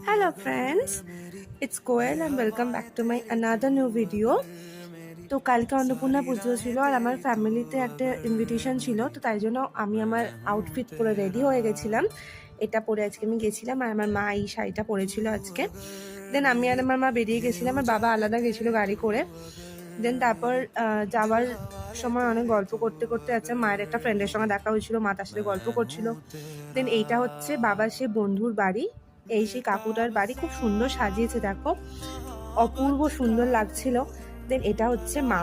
Hello friends, it's Koel and welcome back to my another new video. তো কালকে অন্নপূর্ণা পুজো ছিল আর আমার ফ্যামিলিতে একটা ইনভিটেশন ছিল, তো তাই জন্য আমি আমার আউটফিট পরে রেডি হয়ে গেছিলাম। এটা পরে আজকে আমি গেছিলাম আর আমার মা এই শাড়িটা পরেছিল আজকে। দেন আমি আর আমার মা বেরিয়ে গেছিলাম, আমার বাবা আলাদা গেছিলো গাড়ি করে। দেন তারপর যাওয়ার সময় অনেক গল্প করতে করতে আছে মায়ের একটা ফ্রেন্ডের সঙ্গে দেখা হয়েছিল, মা তার সাথে গল্প করছিল। দেন এইটা হচ্ছে বাবার সে বন্ধুর বাড়ি, এই সেই কাকুটার বাড়ি, খুব সুন্দর সাজিয়েছে, দেখো অপূর্ব সুন্দর লাগছিল। দেন এটা হচ্ছে মা,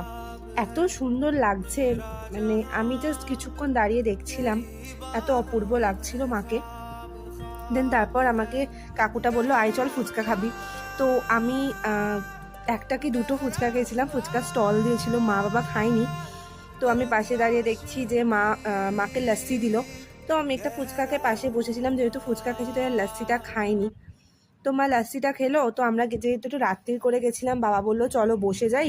এত সুন্দর লাগছে, মানে আমি জাস্ট কিছুক্ষণ দাঁড়িয়ে দেখছিলাম, এত অপূর্ব লাগছিল মাকে। দেন তারপর আমাকে কাকুটা বললো আয় চল ফুচকা খাবি। তো আমি একটা কি দুটো ফুচকা খেয়েছিলাম, ফুচকা স্টল দিয়েছিল, মা বাবা খায়নি। তো আমি পাশে দাঁড়িয়ে দেখছি যে মাকে লস্যি দিল। তো আমি একটা ফুচকাকে পাশে বসেছিলাম, যেহেতু ফুচকা খেয়েছি তো লস্যিটা খাইনি। তো মা লস্যিটা খেলো। তো আমরা যেহেতু একটু রাত্রির করে গেছিলাম, বাবা বললো চলো বসে যাই,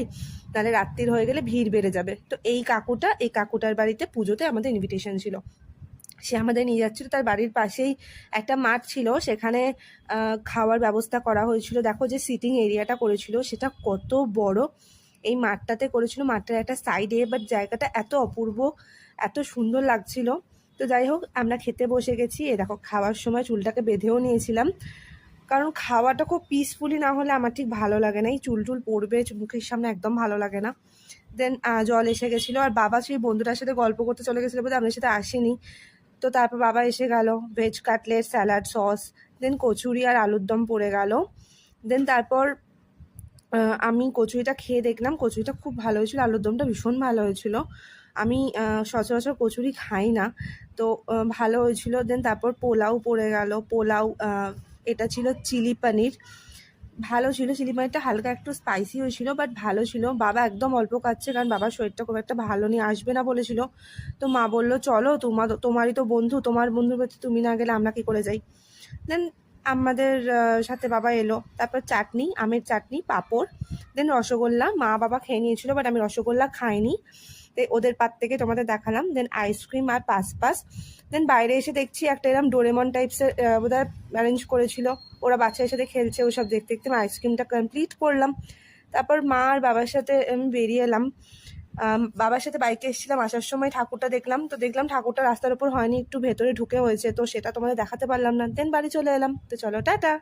তাহলে রাত্রির হয়ে গেলে ভিড় বেড়ে যাবে। তো এই কাকুটার বাড়িতে পুজোতে আমাদের ইনভিটেশন ছিল, সে আমাদের নিয়ে যাচ্ছিল। তার বাড়ির পাশেই একটা মাঠ ছিল, সেখানে খাওয়ার ব্যবস্থা করা হয়েছিল। দেখো যে সিটিং এরিয়াটা করেছিল সেটা কত বড়, এই মাঠটাতে করেছিল, মাঠটার একটা সাইডে। বাট জায়গাটা এত অপূর্ব, এত সুন্দর লাগছিল। তো যাই হোক আমরা খেতে বসে গেছি। এ দেখো খাওয়ার সময় চুলটাকে বেঁধেও নিয়েছিলাম, কারণ খাওয়াটা খুব পিসফুলি না হলে আমার ঠিক ভালো লাগে না, এই চুল পড়বে মুখের সামনে, একদম ভালো লাগে না। দেন জল এসে গেছিলো আর বাবা সেই বন্ধুটার সাথে গল্প করতে চলে গেছিলো বলে আমাদের সাথে আসেনি। তো তারপর বাবা এসে গেল, ভেজ কাটলেট, স্যালাড, সস, দেন কচুরি আর আলুর দম পড়ে গেল। দেন তারপর আমি কচুরিটা খেয়ে দেখলাম, কচুরিটা খুব ভালো হয়েছিল, আলুর দমটা ভীষণ ভালো হয়েছিল। আমি সচরাচর কচুরি খাই না, তো ভালো হয়েছিল। দেন তারপর পোলাও পড়ে গেল, পোলাও এটা ছিল চিলি পনির, ভালো ছিল। চিলি পনিরটা হালকা একটু স্পাইসি হয়েছিল, বাট ভালো ছিল। বাবা একদম অল্প খাচ্ছে, কারণ বাবার শরীরটা খুব একটা ভালো নিয়ে আসবে না বলেছিল। তো মা বললো চলো, তোমারই তো বন্ধু, তোমার বন্ধুর প্রতি তুমি না গেলে আমরা কি করে যাই। দেন আমাদের সাথে বাবা এলো। তারপর চাটনি, আমের চাটনি, পাঁপড়, দেন রসগোল্লা। মা বাবা খেয়ে নিয়েছিল, বাট আমি রসগোল্লা খাইনি, তাই ওদের পাত থেকে তোমাদের দেখালাম। দেন আইসক্রিম আর পাস। দেন বাইরে এসে দেখছি একটা এরকম ডোরেমন টাইপসের বোধহয় অ্যারেঞ্জ করেছিল, ওরা বাচ্চাদের সাথে খেলছে, ওসব দেখতে দেখতে আমি আইসক্রিমটা কমপ্লিট করলাম। তারপর মা আর বাবার সাথে আমি বেরিয়ে এলাম। বাবার সাথে বাইকে এসেছিলাম, আসার সময় ঠাকুরটা দেখলাম, তো দেখলাম ঠাকুরটা রাস্তার উপর হয়নি, একটু ভেতরে ঢুকে হয়েছে, তো সেটা তোমাদের দেখাতে পারলাম না। দেন বাড়ি চলে এলাম। তো চলো টাটা।